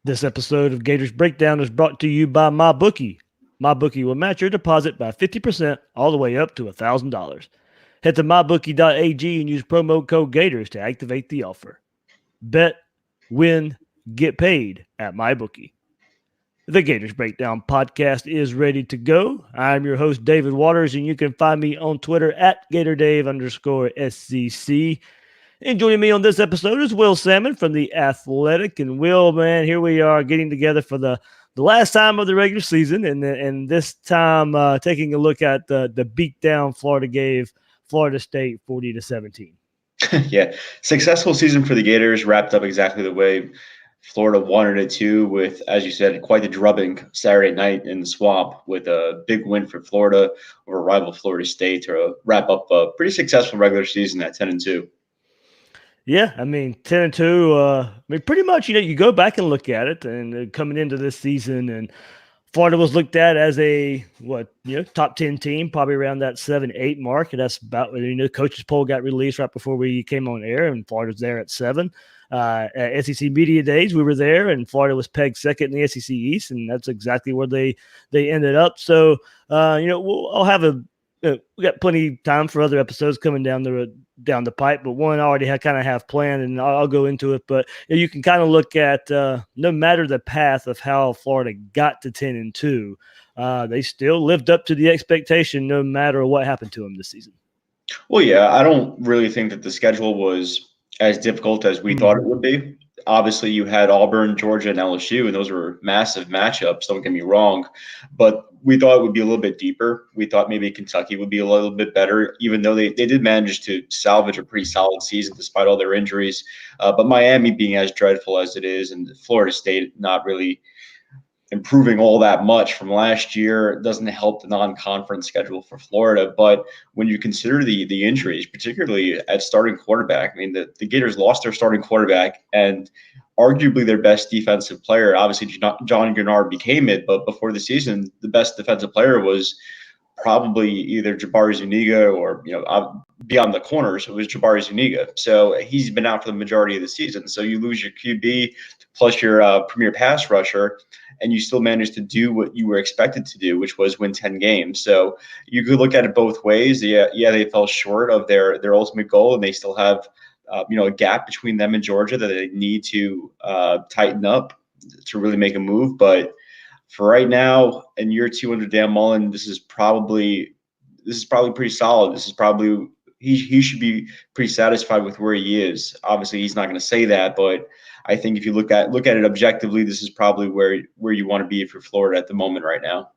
This episode of Gators Breakdown is brought to you by MyBookie. MyBookie will match your deposit by 50% all the way up to $1,000. Head to mybookie.ag and use promo code Gators to activate the offer. Bet, win, get paid at MyBookie. The Gators Breakdown podcast is ready to go. I'm your host, David Waters, and you can find me on Twitter at GatorDave_SCC. And joining me on this episode is Will Sammon from The Athletic. And Will, man, here we are getting together for the last time of the regular season, and this time taking a look at the beatdown Florida gave Florida State 40-17. Yeah, successful season for the Gators, wrapped up exactly the way Florida wanted it to, with, as you said, quite the drubbing Saturday night in the Swamp, with a big win for Florida over rival Florida State to wrap up a pretty successful regular season at 10-2. Yeah, I mean, 10-2. Pretty much, you go back and look at it, and coming into this season, and Florida was looked at as a top 10 team, probably around that 7-8 mark, and that's about the coaches poll got released right before we came on air, and Florida's there at 7. At SEC Media Days, we were there, and Florida was pegged second in the SEC East, and that's exactly where they ended up. So, I'll have we got plenty of time for other episodes coming down the pipe, but one I already have planned, and I'll go into it. But you can kind of look at no matter the path of how Florida got to 10-2, they still lived up to the expectation no matter what happened to them this season. Well, yeah, I don't really think that the schedule was as difficult as we thought it would be. Obviously, you had Auburn, Georgia, and LSU, and those were massive matchups, don't get me wrong. But we thought it would be a little bit deeper. We thought maybe Kentucky would be a little bit better, even though they did manage to salvage a pretty solid season despite all their injuries. But Miami being as dreadful as it is, and Florida State not really improving all that much from last year doesn't help the non-conference schedule for Florida. But when you consider the injuries, particularly at starting quarterback, I mean, the Gators lost their starting quarterback and arguably their best defensive player. Obviously, John Gennard became it, but before the season, the best defensive player was probably either Jabari Zuniga or, beyond the corners, it was Jabari Zuniga. So he's been out for the majority of the season. So you lose your QB plus your premier pass rusher, and you still managed to do what you were expected to do, which was win 10 games. So you could look at it both ways. Yeah, they fell short of their ultimate goal, and they still have a gap between them and Georgia that they need to tighten up to really make a move. But for right now, in year 2 under Dan Mullen, this is probably pretty solid. This is probably he should be pretty satisfied with where he is. Obviously, he's not going to say that, but I think if you look at it objectively, this is probably where you want to be for Florida at the moment right now.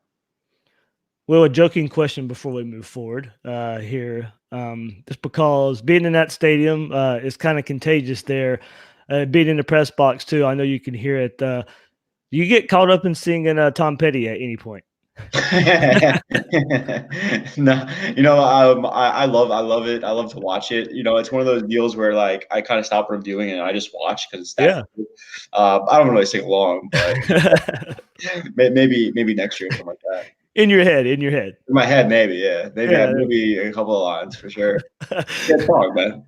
Well, a joking question before we move forward here, just because being in that stadium is kind of contagious there. Being in the press box too, I know you can hear it. You get caught up in singing Tom Petty at any point? No, I love it. I love to watch it. It's one of those deals where like I kind of stop what I'm doing and I just watch because it's that. Yeah. I don't really sing along, but maybe next year, something like that. In your head. In my head, maybe, yeah. Maybe a couple of lines for sure. Good song, man.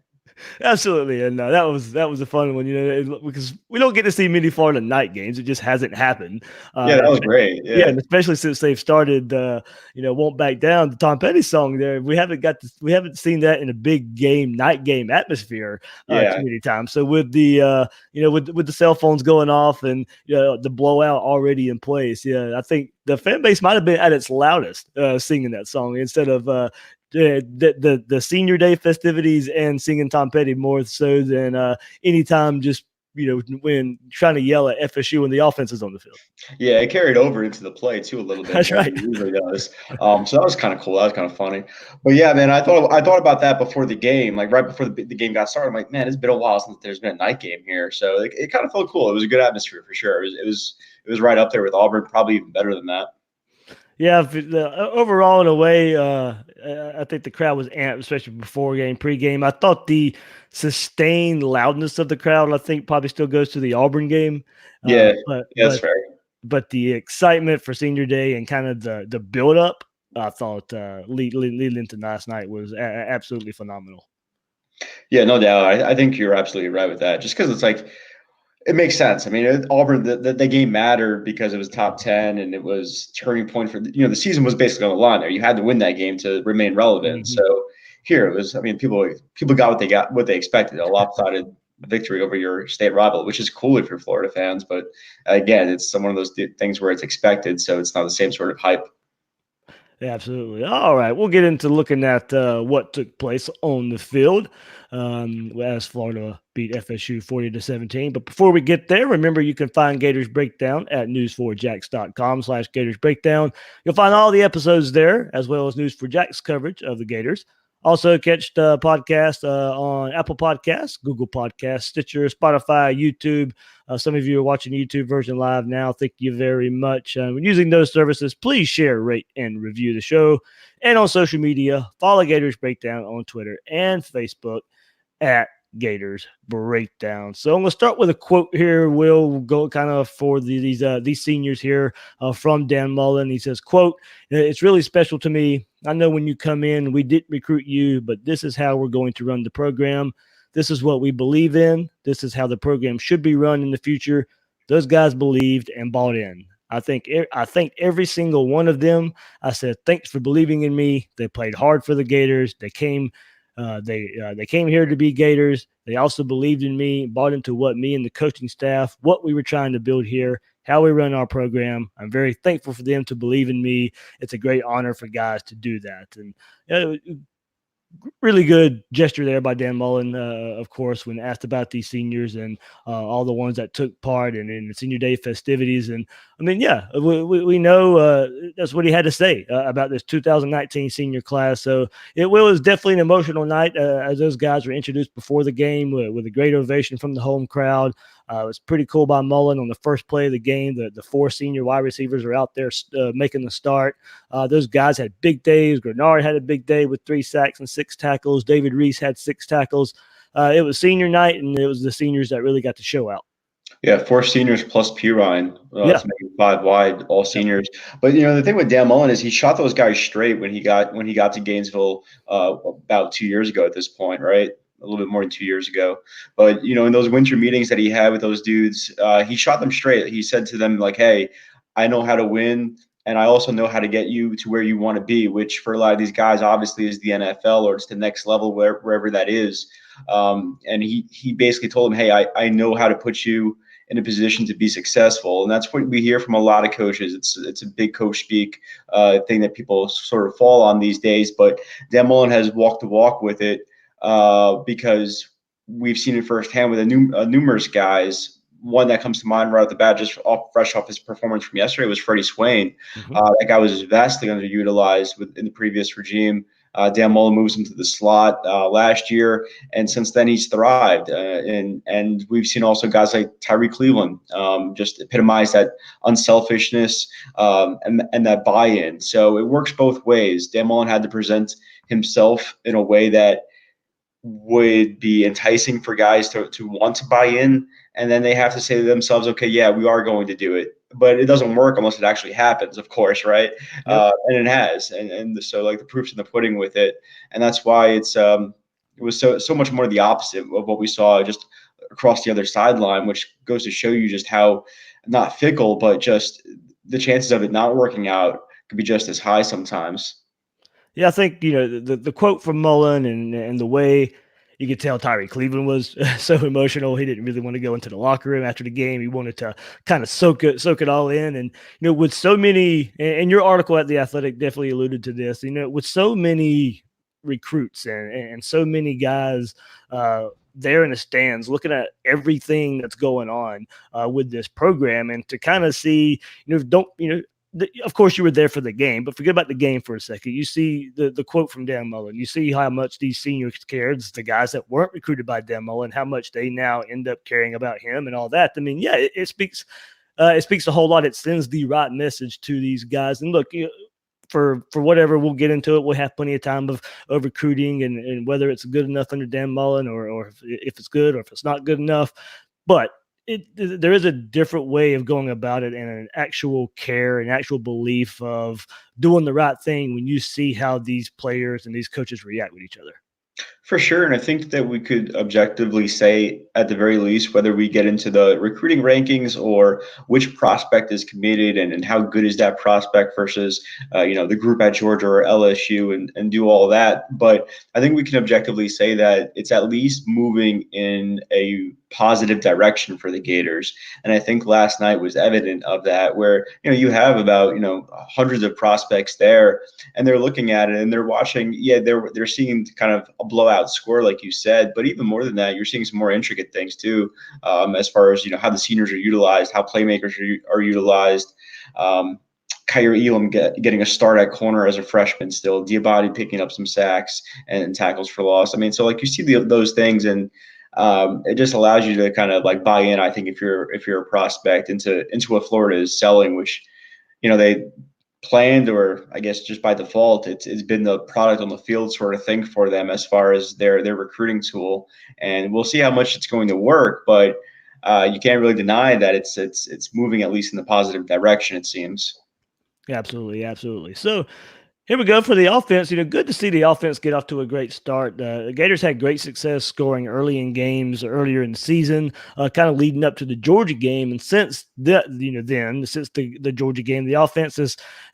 Absolutely, and that was a fun one, because we don't get to see many Florida night games. It just hasn't happened. Yeah, that was great. Yeah, and especially since they've started, "Won't Back Down," the Tom Petty song. There, we haven't seen that in a big game, night game atmosphere too many times. So with the with the cell phones going off and the blowout already in place, I think the fan base might have been at its loudest singing that song instead of the senior day festivities and singing Tom Petty more so than any time just when trying to yell at FSU when the offense is on the field. Yeah, it carried over into the play too a little bit. That's right. It usually does. So that was kind of cool. That was kind of funny. But yeah, man, I thought about that before the game, like right before the game got started. I'm like, man, it's been a while since there's been a night game here. So it kind of felt cool. It was a good atmosphere for sure. It was right up there with Auburn, probably even better than that. Yeah, overall, in a way, I think the crowd was amped, especially before game, pre-game. I thought the sustained loudness of the crowd, I think, probably still goes to the Auburn game. That's fair. But the excitement for senior day and kind of the build-up, I thought leading into last night was absolutely phenomenal. Yeah, no doubt. I think you're absolutely right with that. Just because it's like It makes sense. I mean, Auburn, the game mattered because it was top 10 and it was turning point for, the season was basically on the line there. You had to win that game to remain relevant. Mm-hmm. So here it was, I mean, people got what they expected, a lopsided victory over your state rival, which is cool if you're Florida fans. But again, it's one of those things where it's expected. So it's not the same sort of hype. Absolutely. All right. We'll get into looking at what took place on the field as Florida beat FSU 40-17. But before we get there, remember you can find Gators Breakdown at news4jax.com/Gators Breakdown. You'll find all the episodes there, as well as News4Jax coverage of the Gators. Also, catch the podcast on Apple Podcasts, Google Podcasts, Stitcher, Spotify, YouTube. Some of you are watching the YouTube version live now. Thank you very much. When using those services, please share, rate, and review the show. And on social media, follow Gators Breakdown on Twitter and Facebook at Gators Breakdown. So I'm going to start with a quote here. We'll go kind of for these seniors here from Dan Mullen. He says, quote, "It's really special to me. I know when you come in, we didn't recruit you, but this is how we're going to run the program. This is what we believe in. This is how the program should be run in the future. Those guys believed and bought in. I think every single one of them. I said, thanks for believing in me. They played hard for the Gators. They came here to be Gators. They also believed in me, bought into what me and the coaching staff, what we were trying to build here, how we run our program. I'm very thankful for them to believe in me. It's a great honor for guys to do that." And really good gesture there by Dan Mullen, of course, when asked about these seniors and all the ones that took part in the senior day festivities. And I mean, yeah, we know that's what he had to say about this 2019 senior class. So it was definitely an emotional night as those guys were introduced before the game with a great ovation from the home crowd. It was pretty cool by Mullen on the first play of the game. The four senior wide receivers are out there making the start. Those guys had big days. Grenard had a big day with 3 sacks and 6 tackles. David Reese had 6 tackles. It was senior night, and it was the seniors that really got to show out. Yeah, 4 seniors plus Pirine Yeah. to make it 5 wide, all seniors. But the thing with Dan Mullen is he shot those guys straight when he got to Gainesville about 2 years ago at this point, right? A little bit more than 2 years ago. But in those winter meetings that he had with those dudes, he shot them straight. He said to them like, "Hey, I know how to win, and I also know how to get you to where you want to be," which for a lot of these guys obviously is the NFL or it's the next level wherever that is. And he basically told him, "Hey, I know how to put you in a position to be successful," and that's what we hear from a lot of coaches. It's a big coach speak thing that people sort of fall on these days. But Dan Mullen has walked the walk with it because we've seen it firsthand with numerous guys. One that comes to mind right off the bat, just fresh off his performance from yesterday, was Freddie Swain. Mm-hmm. That guy was vastly underutilized in the previous regime. Dan Mullen moves him to the slot last year, and since then he's thrived. And we've seen also guys like Tyree Cleveland just epitomize that unselfishness and that buy-in. So it works both ways. Dan Mullen had to present himself in a way that would be enticing for guys to want to buy in, and then they have to say to themselves, okay, yeah, we are going to do it. But it doesn't work unless it actually happens, of course, right? Yep. And it has, and so like the proof's in the pudding with it, and that's why it was so much more the opposite of what we saw just across the other sideline, which goes to show you just how not fickle, but just the chances of it not working out could be just as high sometimes. Yeah, I think the quote from Mullen and the way you could tell Tyree Cleveland was so emotional. He didn't really want to go into the locker room after the game. He wanted to kind of soak it all in. And with so many, and your article at The Athletic definitely alluded to this. With so many recruits and so many guys there in the stands, looking at everything that's going on with this program, and to kind of see, of course, you were there for the game, but forget about the game for a second. You see the quote from Dan Mullen. You see how much these seniors cared, the guys that weren't recruited by Dan Mullen, how much they now end up caring about him and all that. I mean, yeah, it speaks a whole lot. It sends the right message to these guys. And look, for whatever, we'll get into it. We'll have plenty of time of recruiting and whether it's good enough under Dan Mullen or if it's good or if it's not good enough. But there is a different way of going about it and an actual care and actual belief of doing the right thing when you see how these players and these coaches react with each other. For sure. And I think that we could objectively say, at the very least, whether we get into the recruiting rankings or which prospect is committed and how good is that prospect versus, the group at Georgia or LSU and do all that. But I think we can objectively say that it's at least moving in a positive direction for the Gators. And I think last night was evident of that, where, you have about, hundreds of prospects there and they're looking at it and they're watching. Yeah, they're seeing kind of a blowout score, like you said, but even more than that, you're seeing some more intricate things too, as far as how the seniors are utilized, how playmakers are utilized. Kyrie Elam getting a start at corner as a freshman still, Diabate picking up some sacks and tackles for loss. I mean, so like you see those things, and it just allows you to kind of like buy in. I think if you're a prospect into what Florida is selling, which they planned, or I guess just by default, it's been the product on the field sort of thing for them as far as their recruiting tool. And we'll see how much it's going to work, but you can't really deny that it's moving at least in the positive direction, it seems. Absolutely, absolutely. So here we go for the offense. Good to see the offense get off to a great start. The Gators had great success scoring early in games earlier in the season, kind of leading up to the Georgia game. And since since the Georgia game, the offense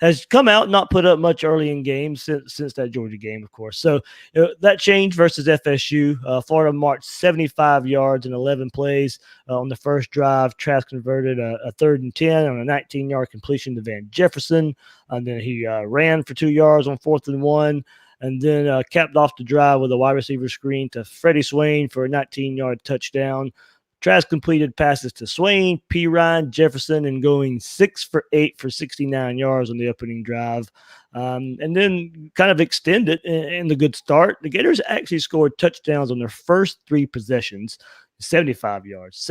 has come out, not put up much early in games since that Georgia game, of course. So that changed versus FSU. Florida marched 75 yards in 11 plays on the first drive. Trask converted a 3rd and 10 on a 19-yard completion to Van Jefferson. And then he ran for 2 yards on 4th and 1, and then capped off the drive with a wide receiver screen to Freddie Swain for a 19-yard touchdown. Trask completed passes to Swain, P. Ryan, Jefferson, and going 6 for 8 for 69 yards on the opening drive. And then kind of extended in the good start. The Gators actually scored touchdowns on their first 3 possessions. 75 yards,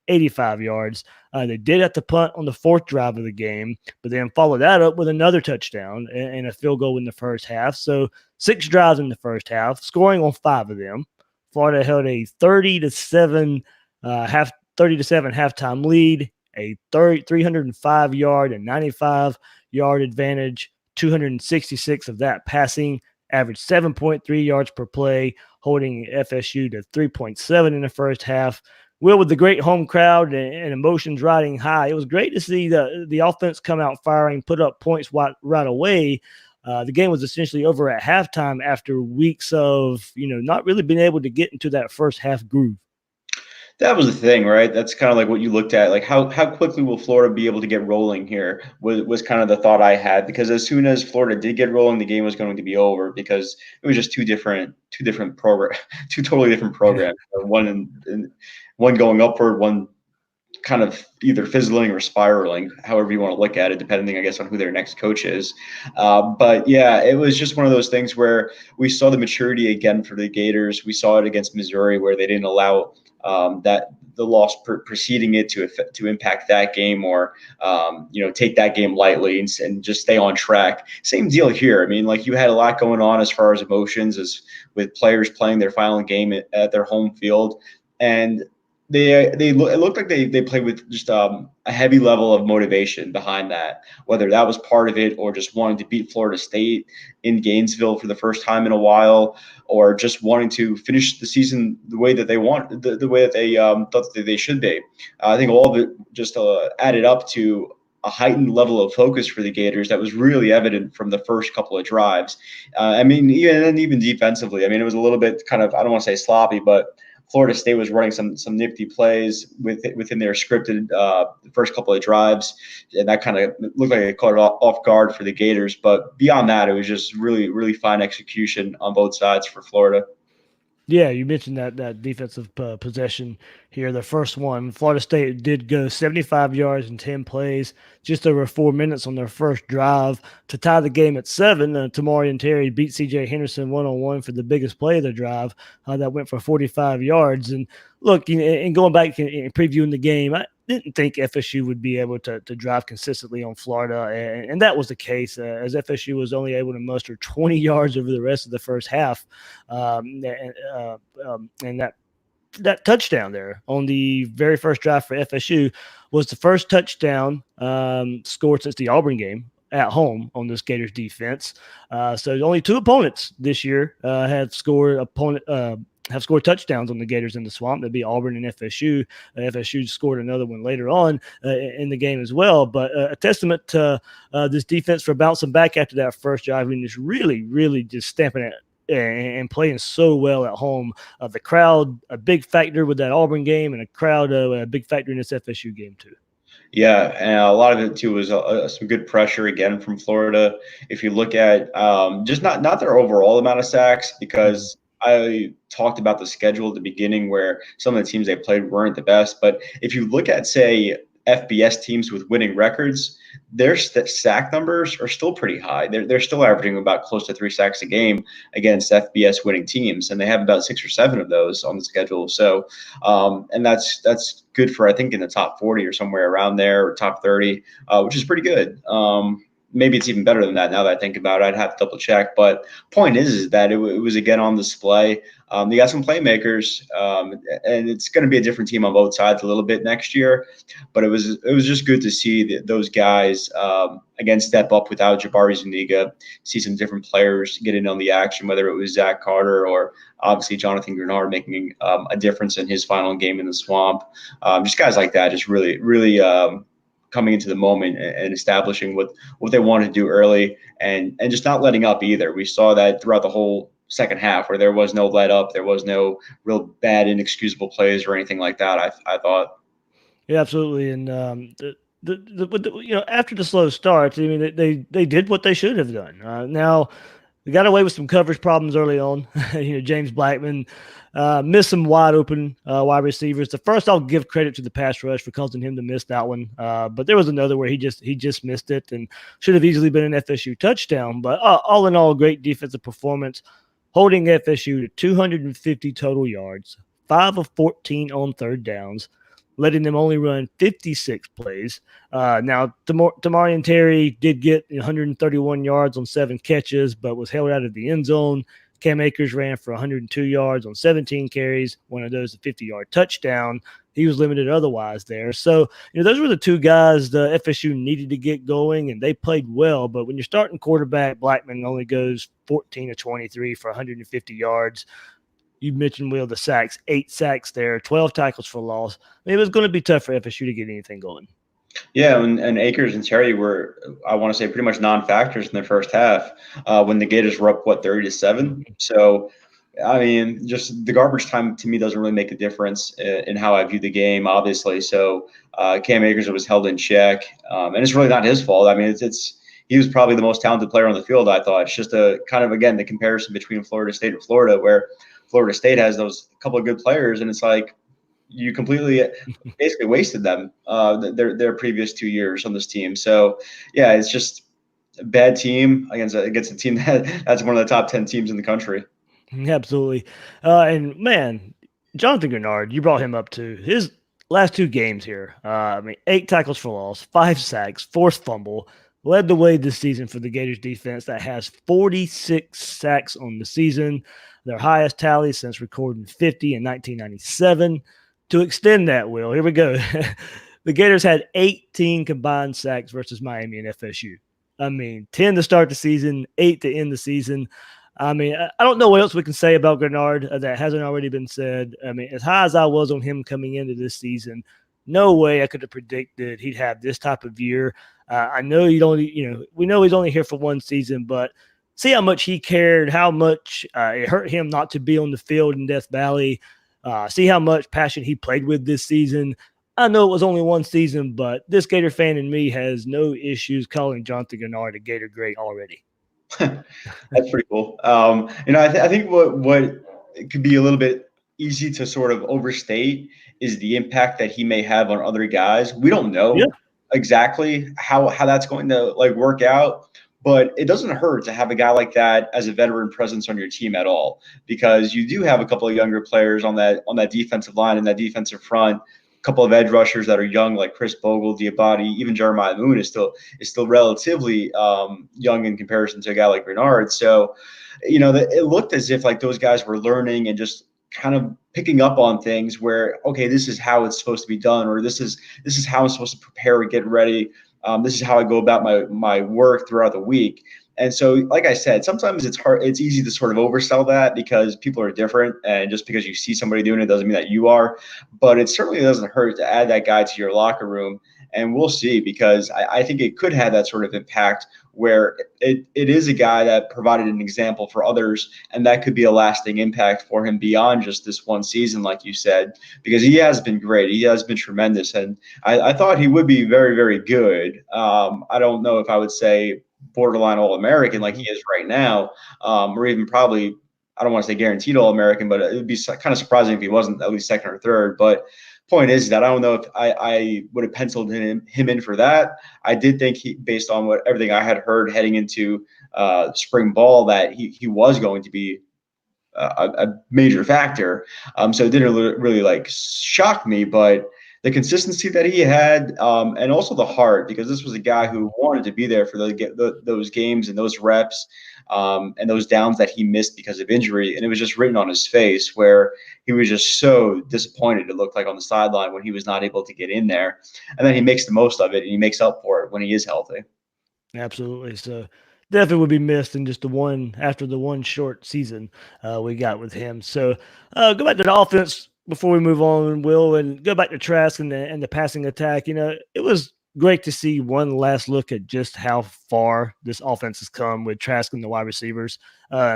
85 yards. They did have to punt on the 4th drive of the game, but then followed that up with another touchdown and a field goal in the first half. So 6 drives in the first half, scoring on 5 of them. Florida held a 30-7 halftime lead, a 305-yard and 95-yard advantage, 266 of that passing, averaged 7.3 yards per play, holding FSU to 3.7 in the first half. Will, with the great home crowd and emotions riding high, it was great to see the offense come out firing, put up points right away. The game was essentially over at halftime after weeks of not really being able to get into that first half groove. That was the thing, right? That's kind of like what you looked at, like how quickly will Florida be able to get rolling here was kind of the thought I had, because as soon as Florida did get rolling, the game was going to be over because it was just two different program, two totally different programs. One going upward, one kind of either fizzling or spiraling, however you want to look at it, depending, I guess, on who their next coach is. But yeah, it was just one of those things where we saw the maturity again for the Gators. We saw it against Missouri, where they didn't allow that the loss preceding it to impact that game, or take that game lightly and just stay on track. Same deal here. I mean, like, you had a lot going on as far as emotions, as with players playing their final game at their home field, and it looked like they played with just a heavy level of motivation behind that, whether that was part of it or just wanting to beat Florida State in Gainesville for the first time in a while, or just wanting to finish the season the way that they want, the way that they thought that they should be. I think all of it just added up to a heightened level of focus for the Gators that was really evident from the first couple of drives. I mean, even defensively, I mean, it was a little bit kind of, I don't want to say sloppy, but Florida State was running some nifty plays within their scripted first couple of drives, and that kind of looked like it caught it off guard for the Gators. But beyond that, it was just really, really fine execution on both sides for Florida. Yeah, you mentioned that defensive possession here. The first one, Florida State did go 75 yards in 10 plays, just over 4 minutes on their first drive to tie the game at 7. Tamari and Terry beat C.J. Henderson one-on-one for the biggest play of the drive. That went for 45 yards. And look, and going back and previewing the game, I didn't think FSU would be able to drive consistently on Florida, and that was the case, as FSU was only able to muster 20 yards over the rest of the first half. And that touchdown there on the very first drive for FSU was the first touchdown scored since the Auburn game at home on this Gators defense. So only 2 opponents this year have scored touchdowns on the Gators in the Swamp. That'd be Auburn and FSU. FSU scored another one later on in the game as well. But a testament to this defense for bouncing back after that first drive and just really, really just stamping it and playing so well at home. The crowd, a big factor with that Auburn game, and a big factor in this FSU game too. Yeah, and a lot of it too was some good pressure again from Florida. If you look at just not their overall amount of sacks, because I talked about the schedule at the beginning where some of the teams they played weren't the best. But if you look at, say, FBS teams with winning records, their sack numbers are still pretty high. They're still averaging about close to 3 sacks a game against FBS winning teams, and they have about 6 or 7 of those on the schedule. So, and that's good for, I think, in the top 40 or somewhere around there, or top 30, which is pretty good. Maybe it's even better than that now that I think about it. I'd have to double check. But point is that it was again on display. They got some playmakers, and it's going to be a different team on both sides a little bit next year. But it was just good to see those guys again step up without Jabari Zuniga, see some different players get in on the action, whether it was Zach Carter or obviously Jonathan Grenard making a difference in his final game in the Swamp. Just guys like that, just really, really coming into the moment and establishing what they wanted to do early and just not letting up either. We saw that throughout the whole second half where there was no let up, there was no real bad inexcusable plays or anything like that. I thought. Yeah, absolutely. And after the slow starts, I mean, they did what they should have done. Now they got away with some coverage problems early on. James Blackman missed some wide open wide receivers. The first, I'll give credit to the pass rush for causing him to miss that one. But there was another where he just missed it and should have easily been an FSU touchdown. But all in all, great defensive performance, holding FSU to 250 total yards, 5 of 14 on third downs, letting them only run 56 plays. Now, Tamarian Terry did get 131 yards on 7 catches, but was held out of the end zone. Cam Akers ran for 102 yards on 17 carries, one of those a 50-yard touchdown. He was limited otherwise there. So, those were the 2 guys the FSU needed to get going, and they played well. But when you're starting quarterback, Blackman only goes 14 of 23 for 150 yards. You mentioned, Will, the sacks, 8 sacks there, 12 tackles for loss. I mean, it was going to be tough for FSU to get anything going. Yeah, and Akers and Terry were, I want to say, pretty much non-factors in the first half when the Gators were up, 30-7. So, I mean, just the garbage time to me doesn't really make a difference in how I view the game, obviously. So, Cam Akers was held in check, and it's really not his fault. I mean, he was probably the most talented player on the field, I thought. It's just a kind of, again, the comparison between Florida State and Florida, where Florida State has those couple of good players, and it's like you completely basically wasted them their previous 2 years on this team. So, yeah, it's just a bad team against a team that's one of the top 10 teams in the country. Absolutely. And, man, Jonathan Grenard, you brought him up too. His last 2 games here, 8 tackles for loss, 5 sacks, forced fumble, led the way this season for the Gators defense that has 46 sacks on the season, their highest tally since recording 50 in 1997. To extend that, Will, here we go. The Gators had 18 combined sacks versus Miami and FSU. 10 to start the season, 8 to end the season. I don't know what else we can say about Grenard that hasn't already been said. As high as I was on him coming into this season, no way I could have predicted he'd have this type of year. I know we know he's only here for 1 season, but see how much he cared, how much it hurt him not to be on the field in Death Valley. See how much passion he played with this season. I know it was only 1 season, but this Gator fan in me has no issues calling Jonathan Grenard a Gator great already. That's pretty cool. I think what could be a little bit easy to sort of overstate is the impact that he may have on other guys. We don't know exactly how that's going to work out. But it doesn't hurt to have a guy like that as a veteran presence on your team at all, because you do have a couple of younger players on that defensive line and that defensive front, a couple of edge rushers that are young, like Chris Bogle, Diabate, even Jeremiah Moon is still relatively young in comparison to a guy like Bernard. So, it looked as if those guys were learning and just kind of picking up on things where, okay, this is how it's supposed to be done, or this is how I'm supposed to prepare and get ready This is how I go about my work throughout the week. And so, like I said, sometimes it's easy to sort of oversell that because people are different. And just because you see somebody doing it doesn't mean that you are. But it certainly doesn't hurt to add that guy to your locker room. And we'll see, because I think it could have that sort of impact where it is a guy that provided an example for others. And that could be a lasting impact for him beyond just this one season, like you said, because he has been great. He has been tremendous. And I thought he would be very, very good. I don't know if I would say borderline All-American like he is right now, or even probably, I don't want to say guaranteed All-American, but it would be kind of surprising if he wasn't at least second or third. But point is that I don't know if I would have penciled him in for that. I did think based on everything I had heard heading into spring ball, that he was going to be a major factor. So it didn't really like shock me, but the consistency that he had, and also the heart, because this was a guy who wanted to be there for those games and those reps, and those downs that he missed because of injury. And it was just written on his face, where he was just so disappointed, it looked like, on the sideline when he was not able to get in there. And then he makes the most of it, and he makes up for it when he is healthy. Absolutely. So definitely would be missed in just after the one short season we got with him. So go back to the offense before we move on, Will, and go back to Trask and the passing attack. It was great to see one last look at just how far this offense has come with Trask and the wide receivers.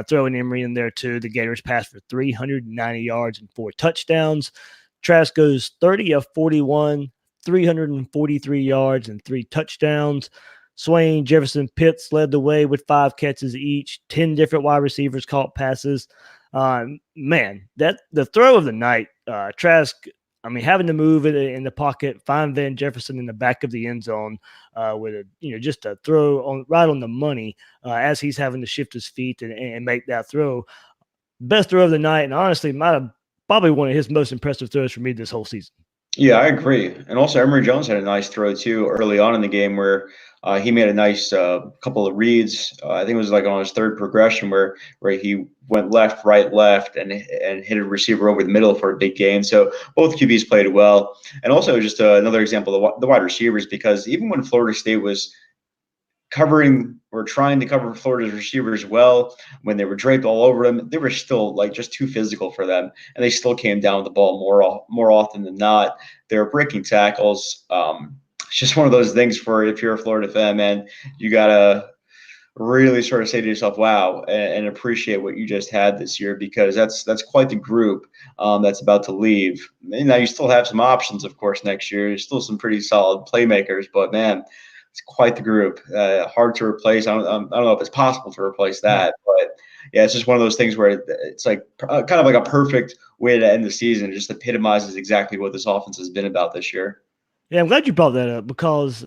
Throwing Emery in there too. The Gators passed for 390 yards and 4 touchdowns. Trask goes 30 of 41, 343 yards and 3 touchdowns. Swain, Jefferson, Pitts led the way with 5 catches each. 10 different wide receivers caught passes. Man, that the throw of the night, Trask. I mean, having to move it in the pocket, find Van Jefferson in the back of the end zone with just a throw right on the money as he's having to shift his feet and make that throw. Best throw of the night, and honestly, might have probably one of his most impressive throws for me this whole season. Yeah, I agree. And also, Emory Jones had a nice throw too early on in the game, where he made a nice couple of reads. I think it was like on his third progression where he went left, right, left, and hit a receiver over the middle for a big gain. So both QBs played well. And also, just another example of the wide receivers, because even when Florida State was covering or trying to cover Florida's receivers well, when they were draped all over them, they were still like just too physical for them, and they still came down with the ball more often than not. They were breaking tackles. It's just one of those things for, if you're a Florida fan, man, you gotta really sort of say to yourself, wow, and appreciate what you just had this year, because that's quite the group that's about to leave. And now you still have some options, of course, next year. There's still some pretty solid playmakers, but man, it's quite the group. Hard to replace. I don't know if it's possible to replace that, but yeah, it's just one of those things where it's like kind of like a perfect way to end the season. It just epitomizes exactly what this offense has been about this year. Yeah, I'm glad you brought that up, because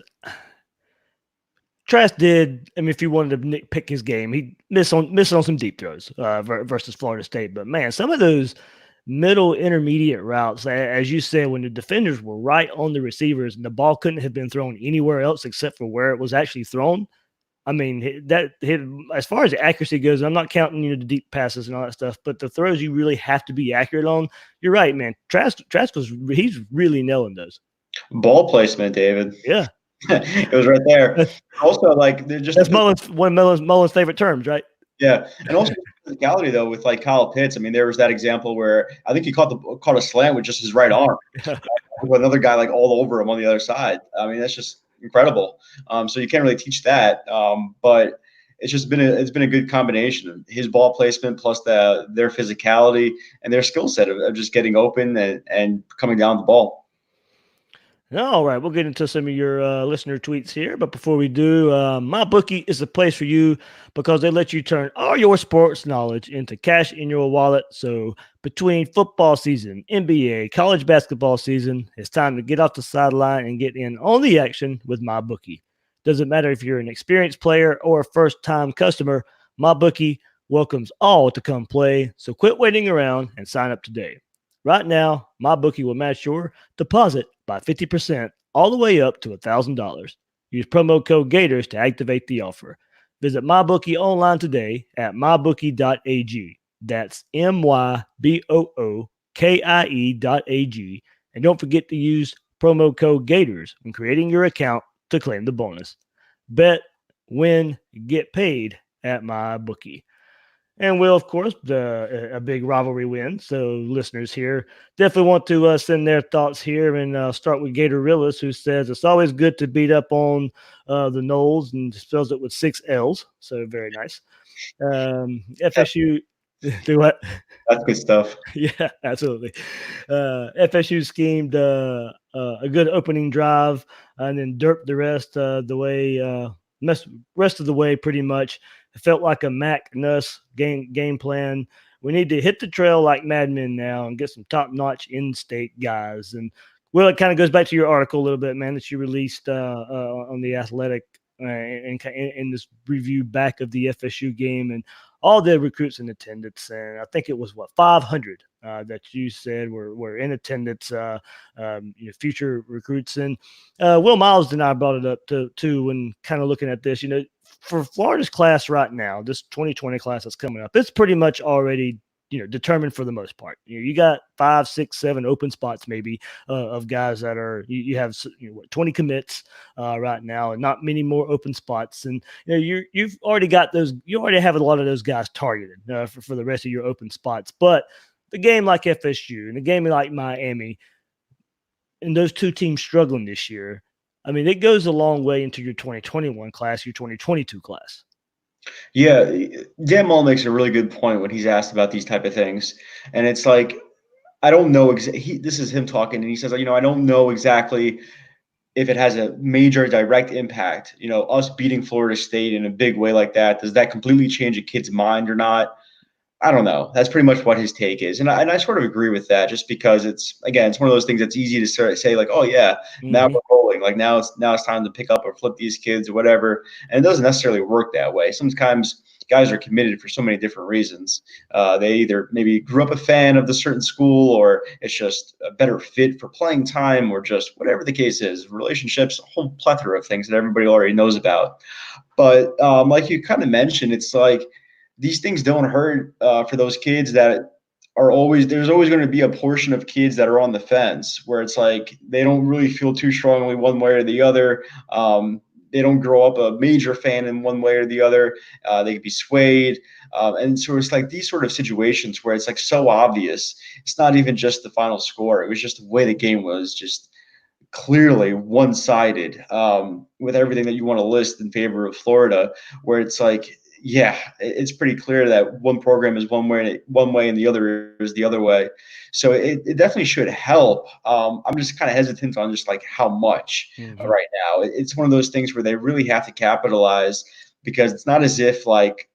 Trask did. I mean, if you wanted to pick his game, he missed on some deep throws versus Florida State. But man, some of those middle intermediate routes, as you said, when the defenders were right on the receivers and the ball couldn't have been thrown anywhere else except for where it was actually thrown. I mean, that hit, as far as the accuracy goes, I'm not counting the deep passes and all that stuff, but the throws you really have to be accurate on. You're right, man. Trask he's really nailing those. Ball placement, David. Yeah. It was right there. Also, like, they're just that's one of Mullen's favorite terms, right? Yeah, and also physicality though, with like Kyle Pitts. I mean, there was that example where I think he caught a slant with just his right arm, with another guy like all over him on the other side. I mean, that's just incredible. So you can't really teach that, but it's been a good combination of his ball placement plus their physicality and their skill set of just getting open and coming down the ball. All right, we'll get into some of your listener tweets here. But before we do, MyBookie is a place for you because they let you turn all your sports knowledge into cash in your wallet. So between football season, NBA, college basketball season, it's time to get off the sideline and get in on the action with MyBookie. Doesn't matter if you're an experienced player or a first-time customer, MyBookie welcomes all to come play. So quit waiting around and sign up today. Right now, MyBookie will match your deposit by 50% all the way up to $1,000. Use promo code Gators to activate the offer. Visit MyBookie online today at mybookie.ag. That's MYBOOKIE.ag. And don't forget to use promo code Gators when creating your account to claim the bonus. Bet, win, get paid at my bookie. And Will, of course, a big rivalry win. So listeners here definitely want to send their thoughts here, and start with Gator Rillis, who says it's always good to beat up on the Knowles, and spells it with 6 L's. So very nice. FSU, do what? That's good stuff. Yeah, absolutely. FSU schemed a good opening drive and then derped the rest the way, rest of the way pretty much. It felt like a Mac Nuss game plan. We need to hit the trail like madmen now and get some top notch in-state guys. And well, it kind of goes back to your article a little bit, man, that you released on the Athletic in this review back of the FSU game and all the recruits in attendance. And I think it was 500 that you said were in attendance, future recruits. And Will Miles and I brought it up too when kind of looking at this, for Florida's class right now, this 2020 class that's coming up, it's pretty much already determined for the most part. You got 5, 6, 7 open spots maybe of guys that are you have 20 commits right now, and not many more open spots. And you've already got those. You already have a lot of those guys targeted for the rest of your open spots. But the game like FSU and the game like Miami, and those two teams struggling this year, I mean, it goes a long way into your 2021 class, your 2022 class. Yeah, Dan Mullen makes a really good point when he's asked about these type of things, and it's like, I don't know. This is him talking, and he says, I don't know exactly if it has a major direct impact. Us beating Florida State in a big way like that, does that completely change a kid's mind or not? I don't know. That's pretty much what his take is. And I sort of agree with that, just because it's one of those things that's easy to say like, oh yeah, now we're rolling. Like now it's time to pick up or flip these kids or whatever. And it doesn't necessarily work that way. Sometimes guys are committed for so many different reasons. They either maybe grew up a fan of the certain school, or it's just a better fit for playing time, or just whatever the case is, relationships, a whole plethora of things that everybody already knows about. But like you kind of mentioned, it's like, these things don't hurt for those kids that there's always going to be a portion of kids that are on the fence, where it's like they don't really feel too strongly one way or the other. They don't grow up a major fan in one way or the other. They could be swayed. And so it's like these sort of situations where it's like so obvious. It's not even just the final score. It was just the way the game was just clearly one-sided, with everything that you want to list in favor of Florida, where it's like, yeah, it's pretty clear that one program is one way and the other is the other way. So it definitely should help. I'm just kind of hesitant on just like how much right now. It's one of those things where they really have to capitalize, because it's not as if like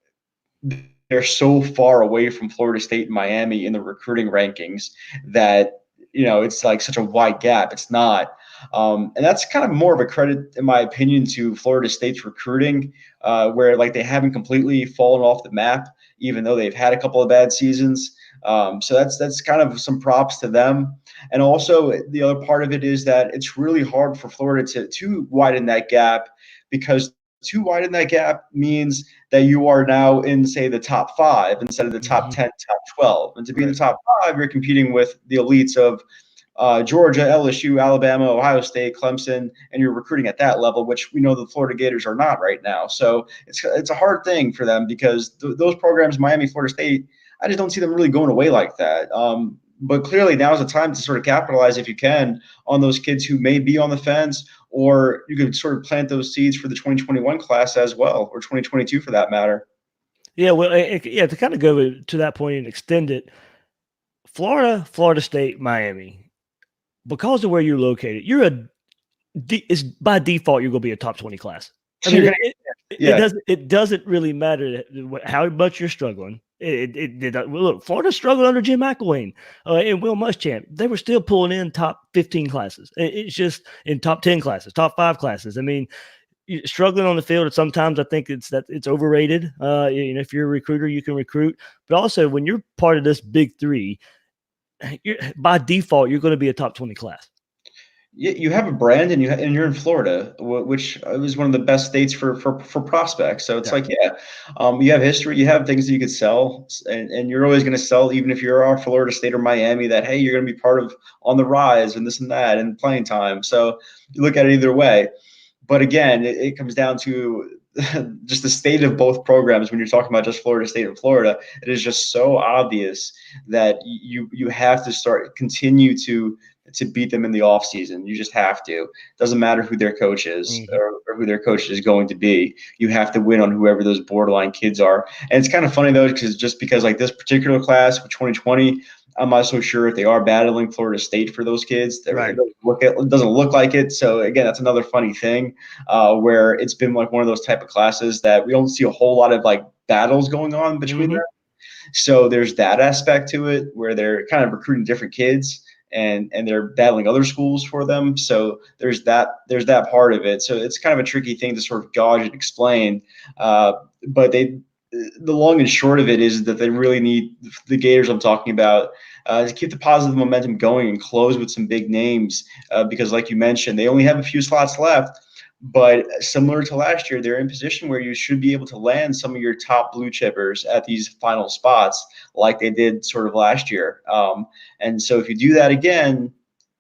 they're so far away from Florida State and Miami in the recruiting rankings that, it's like such a wide gap. It's not. And that's kind of more of a credit, in my opinion, to Florida State's recruiting, where like they haven't completely fallen off the map, even though they've had a couple of bad seasons. So that's kind of some props to them. And also the other part of it is that it's really hard for Florida to widen that gap, because to widen that gap means that you are now in, say, the top 5 instead of the top 10, top 12. And to be in the top 5, you're competing with the elites of Georgia, LSU, Alabama, Ohio State, Clemson, and you're recruiting at that level, which we know the Florida Gators are not right now. So it's a hard thing for them, because those programs, Miami, Florida State, I just don't see them really going away like that. But clearly now is the time to sort of capitalize, if you can, on those kids who may be on the fence, or you could sort of plant those seeds for the 2021 class as well, or 2022 for that matter. Yeah, well, to kind of go to that point and extend it, Florida State, Miami, because of where you're located, it's by default you're going to be a top 20 class. I mean, it doesn't really matter how much you're struggling. Look, Florida struggled under Jim McElwain and Will Muschamp. They were still pulling in top 15 classes. It's just in top 10 classes, top 5 classes. I mean, struggling on the field, and sometimes I think it's overrated. If you're a recruiter, you can recruit, but also when you're part of this big 3, by default you're going to be a top 20 class. You have a brand, and you're in Florida, which is one of the best states for prospects. So it's you have history, you have things that you could sell, and you're always going to sell, even if you're on Florida State or Miami, that, hey, you're going to be part of on the rise and this and that and playing time. So you look at it either way. But again, it comes down to just the state of both programs. When you're talking about just Florida State and Florida, it is just so obvious that you have to continue to beat them in the offseason. You just have to. It doesn't matter who their coach is, Mhm. or who their coach is going to be. You have to win on whoever those borderline kids are. And it's kind of funny though, because like this particular class for 2020, I'm not so sure if they are battling Florida State for those kids. Right. It doesn't look like it. So again, that's another funny thing, where it's been like one of those type of classes that we don't see a whole lot of like battles going on between them. So there's that aspect to it where they're kind of recruiting different kids, and they're battling other schools for them. So there's that part of it. So it's kind of a tricky thing to sort of gauge and explain. But the long and short of it is that they really need the Gators I'm talking about to keep the positive momentum going and close with some big names, because like you mentioned, they only have a few slots left. But similar to last year, they're in position where you should be able to land some of your top blue chippers at these final spots, like they did sort of last year. And so if you do that again,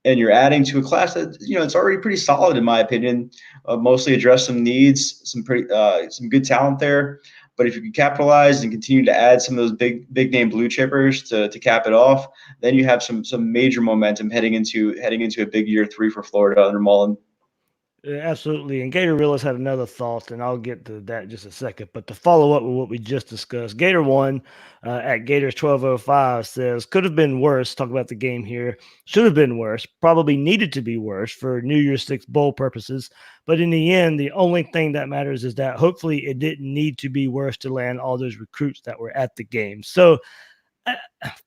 and you're adding to a class that it's already pretty solid in my opinion, mostly address some needs, some good talent there. But if you can capitalize and continue to add some of those big name blue chippers to cap it off, then you have some major momentum heading into a big year 3 for Florida under Mullen. Yeah, absolutely. And Gator Realist had another thought, and I'll get to that in just a second. But to follow up with what we just discussed, Gator One at Gators 1205 says, could have been worse. Talk about the game here. Should have been worse. Probably needed to be worse for New Year's Six bowl purposes. But in the end, the only thing that matters is that hopefully it didn't need to be worse to land all those recruits that were at the game. So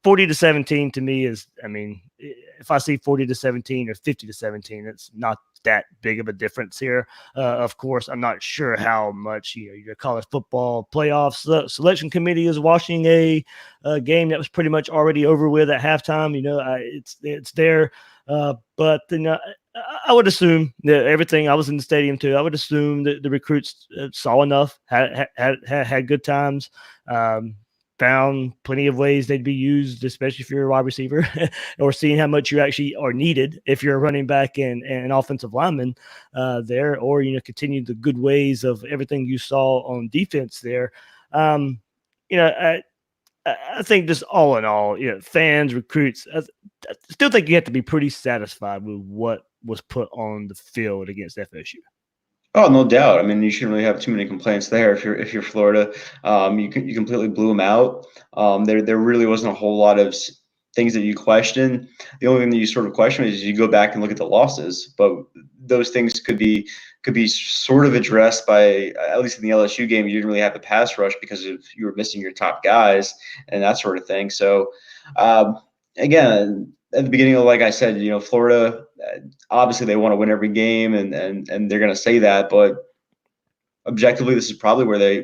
40-17 to me is, I mean, if I see 40-17 or 50-17, it's not that big of a difference here. Of course, I'm not sure how much your college football playoff selection committee is watching a game that was pretty much already over with at halftime. It's there, but I would assume that everything. I was in the stadium too. I would assume that the recruits saw enough, had good times. Found plenty of ways they'd be used, especially if you're a wide receiver, or seeing how much you actually are needed if you're a running back and an offensive lineman there, or continue the good ways of everything you saw on defense there. Um, I think just all in all, fans, recruits, I still think you have to be pretty satisfied with what was put on the field against FSU. Oh, no doubt. I mean, you shouldn't really have too many complaints there if you're Florida. You completely blew them out. There really wasn't a whole lot of things that you question. The only thing that you sort of question is you go back and look at the losses, but those things could be sort of addressed by, at least in the LSU game, you didn't really have the pass rush because you were missing your top guys and that sort of thing. So again, at the beginning of, like I said, Florida, obviously they want to win every game, and they're going to say that, but objectively, this is probably where they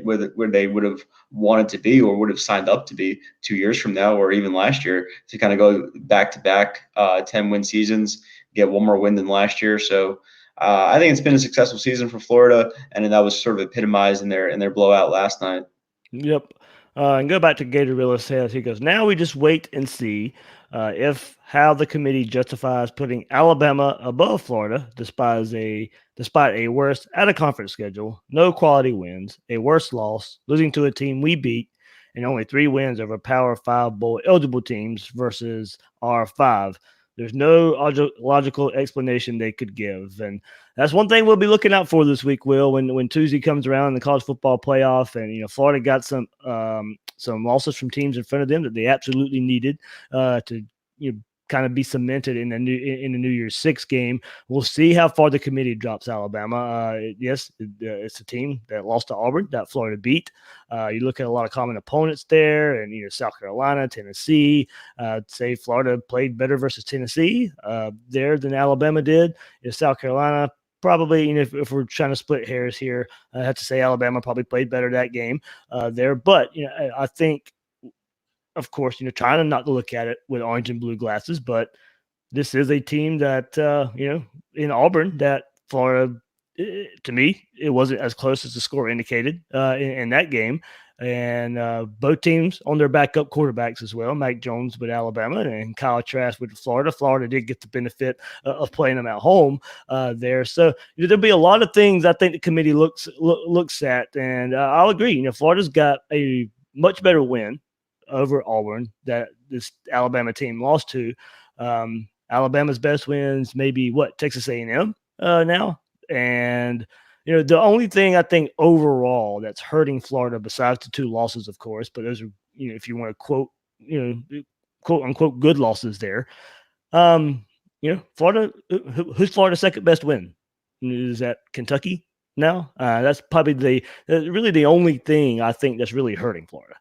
would have wanted to be, or would have signed up to be 2 years from now, or even last year, to kind of go back to back 10-win seasons, get one more win than last year. So I think it's been a successful season for Florida, and that was sort of epitomized in their blowout last night. Yep. And go back to Gator Real says, he goes, now we just wait and see if how the committee justifies putting Alabama above Florida despite a worse out of conference schedule, no quality wins, a worse loss, losing to a team we beat, and only 3 wins over Power 5 bowl eligible teams versus R5. There's no logical explanation they could give. And that's one thing we'll be looking out for this week, Will, when Tuesday comes around in the college football playoff, and Florida got some losses from teams in front of them that they absolutely needed to kind of be cemented in the New Year's Six game. We'll see how far the committee drops Alabama. Yes, it's a team that lost to Auburn that Florida beat. You look at a lot of common opponents there, and South Carolina, Tennessee. Say Florida played better versus Tennessee there than Alabama did. South Carolina probably, if we're trying to split hairs here, I have to say Alabama probably played better that game there. But I think, of course, trying not to look at it with orange and blue glasses, but this is a team that, in Auburn, that Florida, to me, it wasn't as close as the score indicated in that game. and both teams on their backup quarterbacks as well. Mac Jones with Alabama and Kyle Trask with Florida. Florida did get the benefit of playing them at home there. So there'll be a lot of things I think the committee looks at, and I'll agree. Florida's got a much better win over Auburn that this Alabama team lost to. Alabama's best wins maybe Texas A&M now, and the only thing I think overall that's hurting Florida, besides the 2 losses, of course, but those are if you want to quote quote unquote good losses there. Florida, who's Florida's second best win? Is that Kentucky now? That's probably really the only thing I think that's really hurting Florida.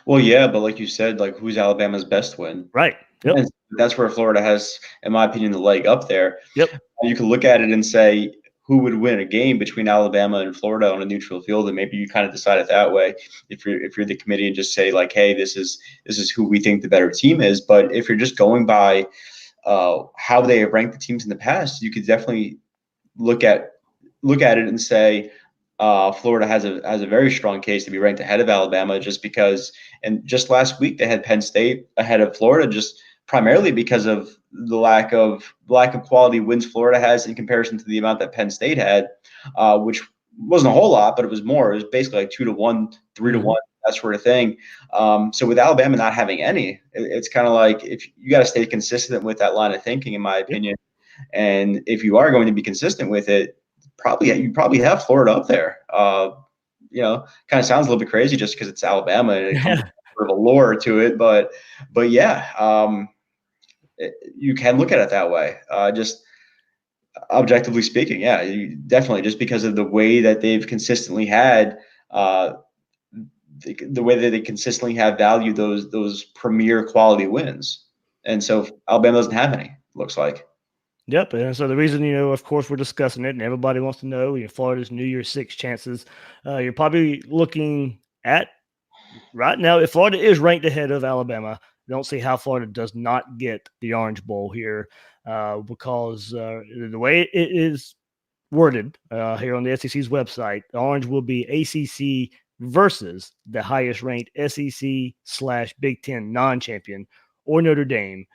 Well, yeah, but like you said, like who's Alabama's best win? Right. Yep. And that's where Florida has, in my opinion, the leg up there. Yep. You can look at it and say who would win a game between Alabama and Florida on a neutral field, and maybe you kind of decide it that way. If you're the committee and just say like, hey, this is who we think the better team is. But if you're just going by how they have ranked the teams in the past, you could definitely look at it and say Florida has a very strong case to be ranked ahead of Alabama, just because. And just last week they had Penn State ahead of Florida, just primarily because of the lack of quality wins Florida has in comparison to the amount that Penn State had, which wasn't a whole lot, but it was more. It was basically like 2-1, 3-1, that sort of thing. So with Alabama not having any, it's kind of like if you got to stay consistent with that line of thinking, in my opinion. And if you are going to be consistent with it, you probably have Florida up there. Kind of sounds a little bit crazy just because it's Alabama and it comes with sort of a lore to it, but yeah, you can look at it that way. Just objectively speaking, yeah, definitely, just because of the way that they've consistently had, the way that they consistently have valued those premier quality wins, and so Alabama doesn't have any. Looks like. Yep, and so the reason, of course, we're discussing it, and everybody wants to know, Florida's New Year's Six chances. You're probably looking at right now, if Florida is ranked ahead of Alabama, I don't see how Florida does not get the Orange Bowl here, because the way it is worded here on the SEC's website, the Orange will be ACC versus the highest ranked SEC/Big Ten non-champion or Notre Dame,